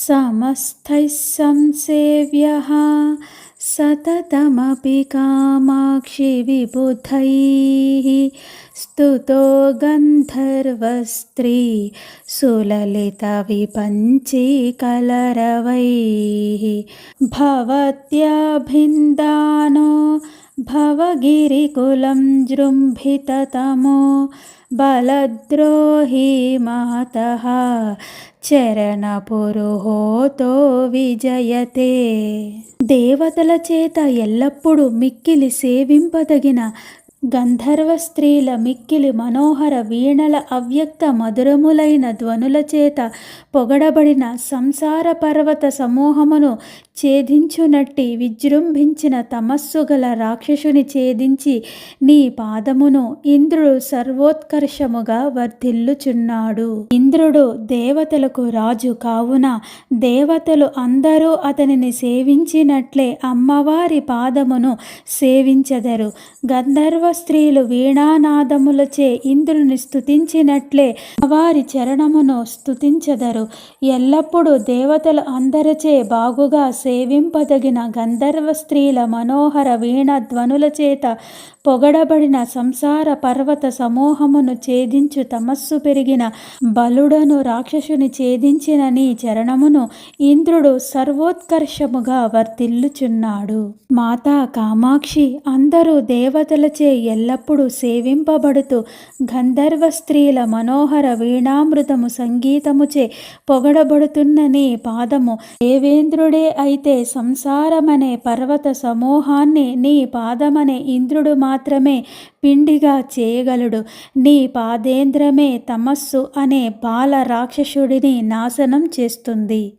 समस्तैः संसेव्यः सततमपि कामाक्षि विबुधैः स्तुतो गन्धर्वस्त्री सुललितविपञ्चीकलरवैः भवत्याभिन्दानो भवगिरिकुलं जृम्भिततमो बलद्रोही महतः చరణపురుహోతో విజయతే. దేవతల చేత ఎల్లప్పుడూ మిక్కిలి సేవింపదగిన గంధర్వ స్త్రీల మిక్కిలి మనోహర వీణల అవ్యక్త మధురములైన ధ్వనుల చేత పొగడబడిన సంసార పర్వత సమూహమును ఛేదించునట్టి విజృంభించిన తమస్సు గల రాక్షసుని ఛేదించి నీ పాదమును ఇంద్రుడు సర్వోత్కర్షముగా వర్ధిల్లుచున్నాడు. ఇంద్రుడు దేవతలకు రాజు కావున దేవతలు అందరూ అతనిని సేవించినట్లే అమ్మవారి పాదమును సేవించెదరు. గంధర్వ స్త్రీలు వీణానాదములచే ఇంద్రుని స్తుతించినట్లే వారి చరణమును స్తుతించెదరు. ఎల్లప్పుడూ దేవతలు అందరిచే బాగుగా సేవింపదగిన గంధర్వ స్త్రీల మనోహర వీణ ధ్వనుల చేత పొగడబడిన సంసార పర్వత సమూహమును ఛేదించు తమస్సు పెరిగిన బలుడను రాక్షసుని ఛేదించిన నీ చరణమును ఇంద్రుడు సర్వోత్కర్షముగా వర్ధిల్లుచున్నాడు. మాతా కామాక్షి అందరూ దేవతలచే ఎల్లప్పుడూ సేవింపబడుతూ గంధర్వ స్త్రీల మనోహర వీణామృతము సంగీతముచే పొగడబడుతున్న నీ పాదము దేవేంద్రుడే అయితే సంసారమనే పర్వత సమూహాన్ని నీ పాదమనే ఇంద్రుడు మాత్రమే పిండిగా చేయగలడు. నీ పాదేంద్రమే తమస్సు అనే బాల రాక్షసుడిని నాశనం చేస్తుంది.